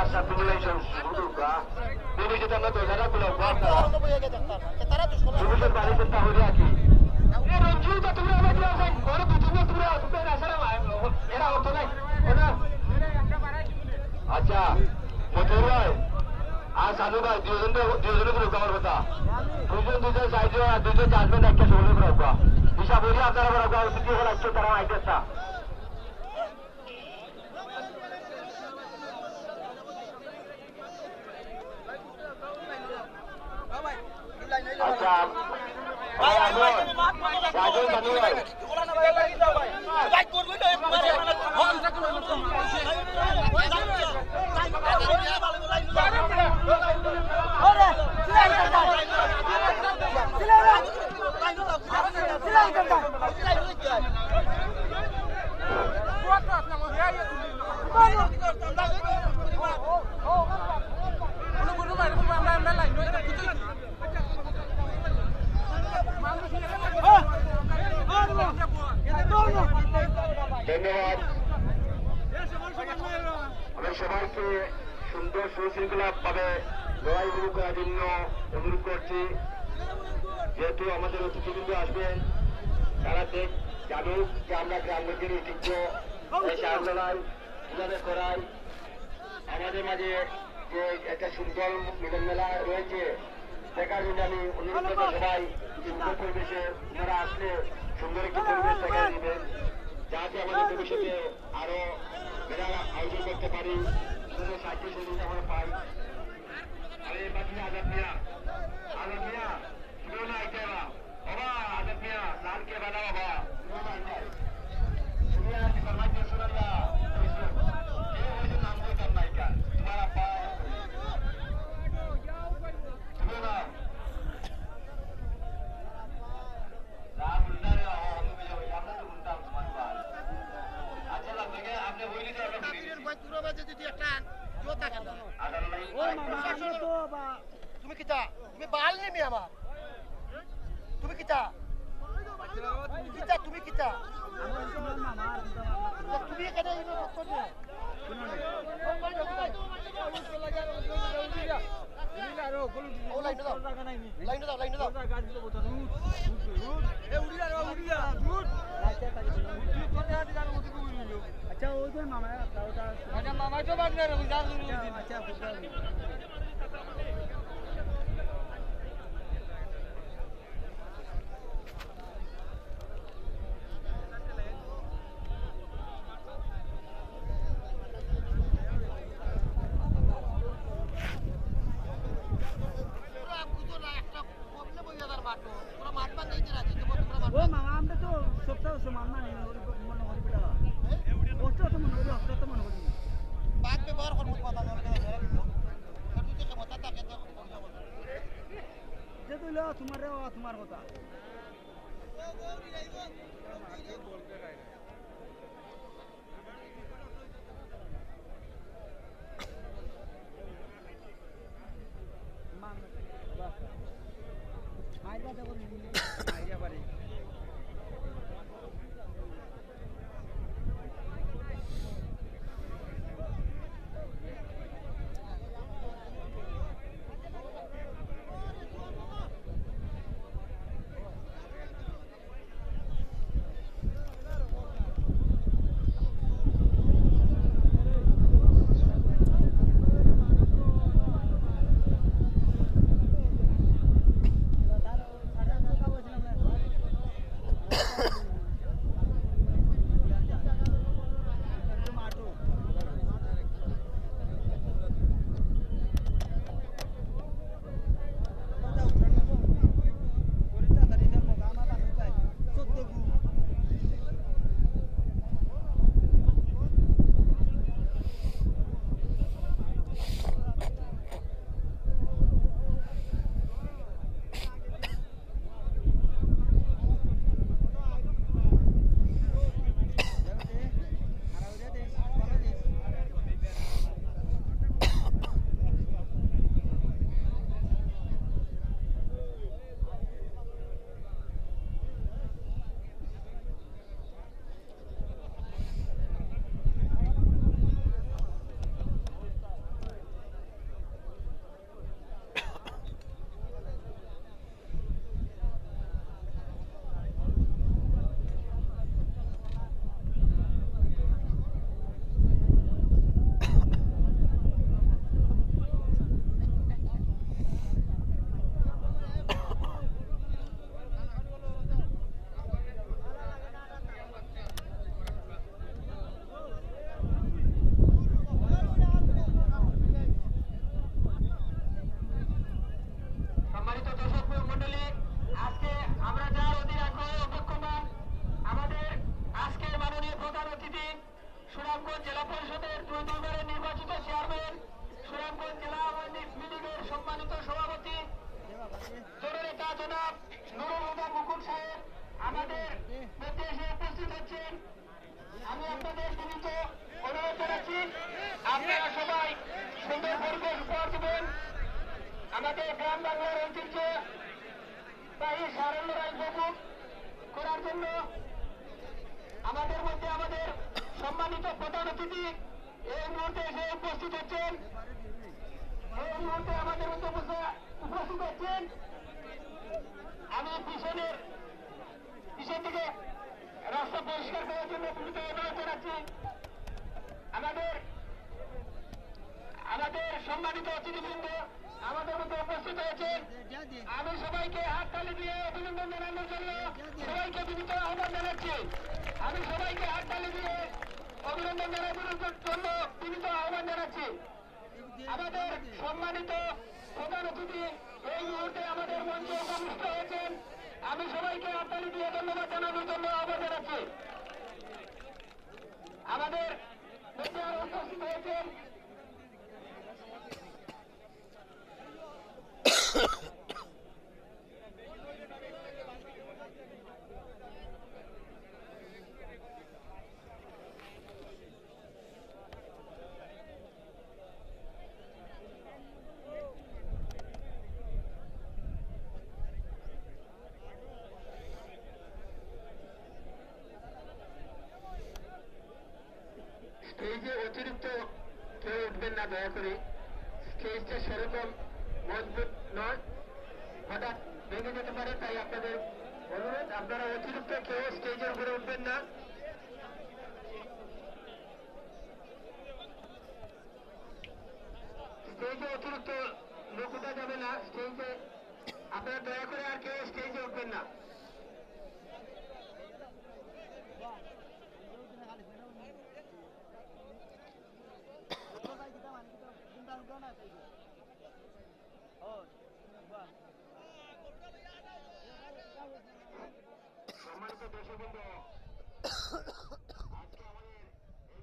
Lascia simulation suduka. Dini kita na to zara kula bata. Solution bali senta ho raha ki. Ye Ranju ta tumra na diya sai kore dujne tumra tumra na sara era hoto nai. Ona. Acha. Motor bhai. আজ সাধু ভাই দুজনে করে cover কথা দুজন সাইডে আর দুজন আসবেন একটা ষোলো করে রাখবা হিসাব হলে আপনারা রাখবা তৃতীয় হল আসছে তারা আইতেছে আচ্ছা রাজু সাধু ভাই ধন্যবাদ আমি সবাইকে সুন্দর সুশৃঙ্খলা ভাবে লড়াই শুরু করার জন্য অনুরোধ করছি যেহেতু আমাদের অতিথিবৃন্দ আসবেন তারা জানুক যে আমরা গ্রামবাসীর ঐতিহ্য সার লড়াই কিভাবে করাই আমাদের মাঝে যে একটা সুন্দর মিলন মেলা রয়েছে দেখার জন্য আমি অনুরোধ করবো সবাই সুন্দর পরিবেশে যারা আসলে সুন্দর একটি পরিবেশ দেখা দিবেন যাতে আমাদের ভবিষ্যতে আরো মেলা আয়োজন করতে পারি সাহায্য সহযোগিতা আমরা পাই আরে বাকি আজাদ মিয়া শুনো না এটা বাবা আজাদ মিয়া লাল কে বানা বাবা শুনো না এটা শুনিয়া কি ফরমাইশ শুনো না ये वो जो नाम को करना है क्या तुम्हारा पास सुनो ना राम उल्टा रे हम भी जाओ আমরা তো উল্টা তোমার বাল আচ্ছা লাগে আপনি হইলি তো আমরা ভাই পুরো বাজে যদি একটা জোতা কেন ও মামা তো বা তুমি কিটা তুমি বাল নেমি আমার তুমি কিটা তুমি কিটা আমার তোমার মামা তুমি এখানে ইনো করতে না আচ্ছা ওই তো মামা ওটা মামা তো বাদ না আচ্ছা ও মামা আমরা তো সপ্তাহ মামা নেই মনে করি বেটা অস্ত্র তো মনে করি অস্ত্র তো মনে করি বাদ ব্যবহার করবো কথা যে তুই তোমার কথা জেলা পরিষদের 2 নির্বাচিত চেয়ারম্যান, সুনামগঞ্জ জেলা আওয়ামী লীগের সম্মানিত সভাপতি জননেতা জনাব নুরুল হুদা মুকুল সাহেব আমাদের মধ্যে এসে উপস্থিত হচ্ছেন। আমি আপনাদের বিনীত অনুরোধ জানাচ্ছি, আপনারা সবাই সুন্দর পরিবেশ উপহার দেবেন। আমাদের গ্রাম বাংলার ঐতিহ্য তাই সারণ্য উপভোগ করার জন্য আমাদের মধ্যে আমাদের সম্মানিত প্রধান অতিথি এই মুহূর্তে এসে উপস্থিত হচ্ছেন। এই মুহূর্তে আমাদের মধ্যে উপস্থিত হচ্ছেন। আমি পিছন থেকে রাস্তা পরিষ্কার করার জন্য বিনীত অনুরোধ জানাচ্ছি। আমাদের সম্মানিত অতিথিবৃন্দ আমাদের মধ্যে উপস্থিত হয়েছেন। আমি সবাইকে হাততালি দিয়ে অভিনন্দন জানানোর জন্য সবাইকে বিনীত আহ্বান জানাচ্ছি। আমি সবাইকে হাততালি দিয়ে অভিনন্দন জানানোর জন্য বিনীত আহ্বান জানাচ্ছি। আমাদের সম্মানিত প্রধান অতিথি এই মুহূর্তে আমাদের মঞ্চে উপবিষ্ট হয়েছেন। আমি সবাইকে হাততালি দিয়ে ধন্যবাদ জানানোর জন্য আহ্বান জানাচ্ছি। আমাদের মধ্যে আরো উপস্থিত হয়েছেন স্টেজে অতিরিক্ত কেউ উঠবেন না, দয়া করে। স্টেজটা সেরকম মজবুত নয়, হঠাৎ ভেঙে যেতে পারে, তাই আপনাদের অনুরোধ আপনারা অতিরিক্ত কেউ স্টেজের উপরে উঠবেন না। স্টেজে অতিরিক্ত লোক উঠা যাবে না। স্টেজে আপনারা দয়া করে আর কেউ স্টেজে উঠবেন না। সম্মানিত দর্শকবৃন্দ, আজকে আমাদের এই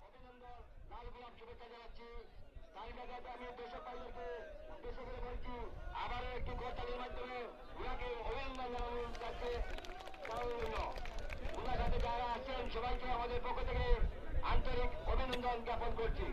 অভিনন্দন লাল গোলাপ শুভেচ্ছা জানাচ্ছি। তালিকাতে আমি দর্শক ভাইদেরকে উদ্দেশ্য করে বলছি, আবারও একটি করতালির মাধ্যমে ওনাকে অভিনন্দন জানানো যাচ্ছে। ওনার সাথে যারা আছেন সবাইকে আমাদের পক্ষ থেকে আন্তরিক অভিনন্দন জ্ঞাপন করছি।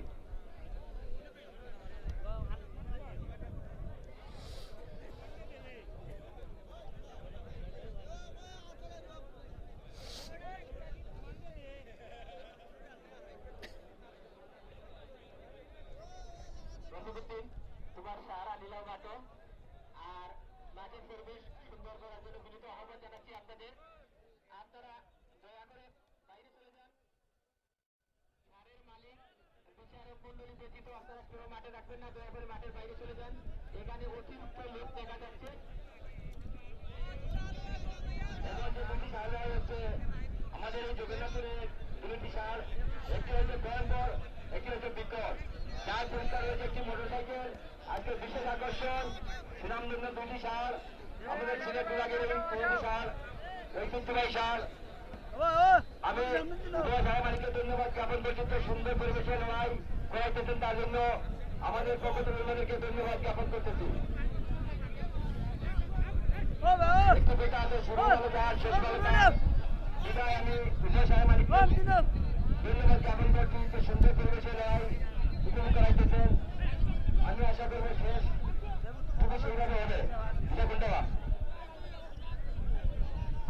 তোমার সাহারা লীলা মাঠে আর মাঠের পরিবেশ সুন্দর করার জন্য বিনীত আহ্বান জানাচ্ছি আপনাদের। আপনারা দয়া করে বাইরে চলে যান। সারের মালিক বিচারক মন্ডলী ব্যতীত আপনারা কেউ মাঠে রাখবেন না, দয়া করে মাঠের বাইরে চলে যান। এখানে অতিরিক্ত লোক দেখা যাচ্ছে। হচ্ছে আমাদের এই যোগেন্দ্রপুরের দুটি সার, একটি হচ্ছে ভয়ঙ্কর, একটি হচ্ছে বিকট। যার পুরস্কার রয়েছে একটি মোটরসাইকেল। আজকে বিশেষ আকর্ষণ সুনামধন্য দুটি সার, আমাদের সিলেট বিভাগের এই দুটি সার, ঐতিহ্যবাহী সার। আমি সাহেব মালিককে ধন্যবাদ জ্ঞাপন করছি, তো সুন্দর পরিবেশে লড়াই করাইতেছেন, তার জন্য আমাদের পক্ষ থেকে ওনাদেরকে ধন্যবাদ জ্ঞাপন করতেছি। একটু বেটা আছে, শুরু হলো যার, শেষ হলো যার। বিদায় আমি সাহেব মালিককে ধন্যবাদ জ্ঞাপন করছি, তো সুন্দর পরিবেশে লড়াই উপভোগ করাইতেছেন। আমি আশা করবো শেষ খুবই সেইভাবে হবে।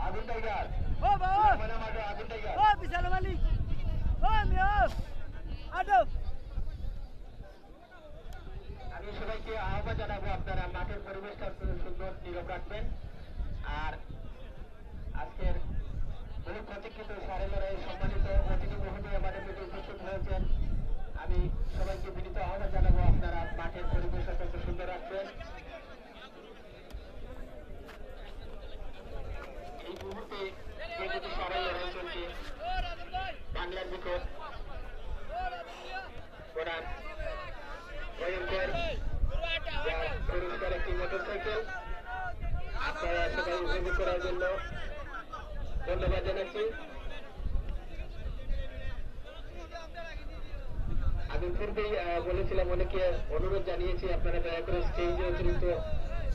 আগুন টাইগার, আগুন টাইগার, আমি সবাইকে আহ্বান জানাবো আপনারা মাঠের পরিবেশটা সুন্দর নীরব রাখবেন। আর আজকের বহু প্রতীক্ষিত সারে লড়াইয়ের সম্মানিত অতিথি মহোদয় আমাদের মধ্যে উপস্থিত হয়েছেন। আমি সবাইকে বিনীত আহ্বান জানাবো আপনারা মাঠের পরিবেশ সবাইকে অনুরোধ জানিয়েছি আপনারা দয়া করে স্টেজে অতিরিক্ত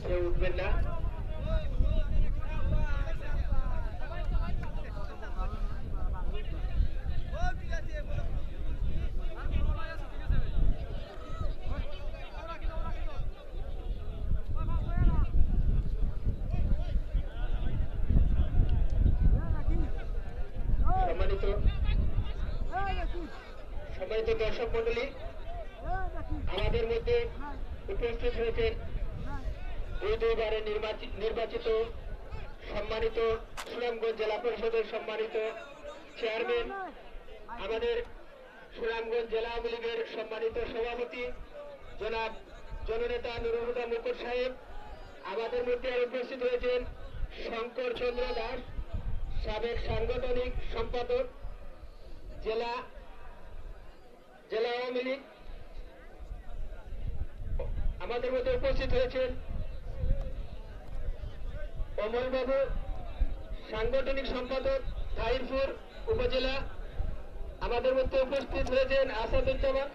কেউ উঠবেন না। সম্মানিত সম্মানিত দর্শক মন্ডলী, আমাদের মধ্যে উপস্থিত হয়েছে দুইবারের নির্বাচিত সম্মানিত সুনামগঞ্জ জেলা পরিষদের সম্মানিত চেয়ারম্যান, আমাদের সুনামগঞ্জ জেলা আওয়ামী লীগের সম্মানিত সভাপতি জনাব জননেতা নুরুল হুদা মুকুট সাহেব। আমাদের মধ্যে উপস্থিত হয়েছেন শঙ্কর চন্দ্র দাস, সাবেক সাংগঠনিক সম্পাদক জেলা আওয়ামী লীগ। আমাদের মধ্যে উপস্থিত হয়েছেন অমল বাবু, সাংগঠনিক সম্পাদক তাহিরপুর উপজেলা। আমাদের মধ্যে উপস্থিত হয়েছেন আসাদুজ্জামান।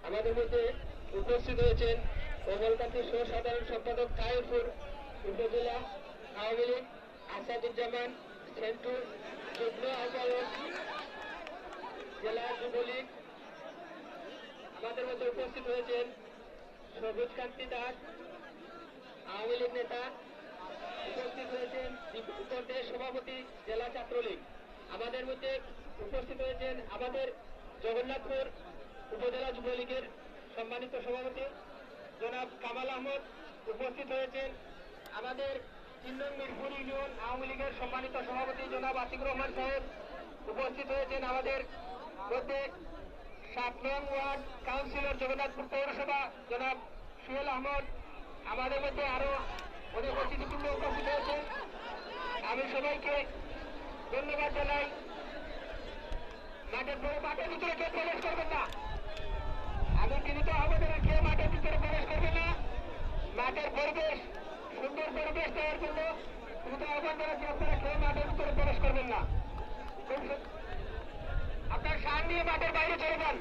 আমাদের মধ্যে উপস্থিত হয়েছেন কমলকান্তি সহ সাধারণ সম্পাদক তাহিরপুর উপজেলা আওয়ামী লীগ আসাদুজ্জামান, সেন্টু যুগ্ম আহ্বায়ক জেলা যুবলীগ। আমাদের মধ্যে উপস্থিত হয়েছেন সবুজ কান্তি দাস, আওয়ামী লীগ নেতা। উপস্থিত হয়েছেন দীপঙ্কর দে, সভাপতি জেলা ছাত্রলীগ। আমাদের মধ্যে উপস্থিত হয়েছেন আমাদের জগন্নাথপুর উপজেলা যুবলীগের সম্মানিত সভাপতি জনাব কামাল আহমদ। উপস্থিত হয়েছেন আমাদের ৩ নং মিরপুর ইউনিয়ন আওয়ামী লীগের সম্মানিত সভাপতি জনাব আতিকুর রহমান সাহেব। উপস্থিত হয়েছেন আমাদের মধ্যে ৭ নং ওয়ার্ড কাউন্সিলর জগন্নাথপুর পৌরসভা জনাব সুহেল আহমদ। আমাদের মধ্যে আরো অনেক অতিথিবৃন্দ উপস্থিত হয়েছেন। আমি সবাইকে ধন্যবাদ জানাই। মাঠের ভিতরে কেউ প্রবেশ করবেন না। আমি চিন্তিত আহ্বান কেউ মাঠের ভিতরে প্রবেশ করবে না। মাঠের পরিবেশ সুন্দর পরিবেশ তৈরির জন্য দ্রুত আহ্বান জানাচ্ছি, আপনারা কেউ মাঠের ভিতরে প্রবেশ করবেন না। আপনার সার নিয়ে মাঠের বাইরে চলে যান।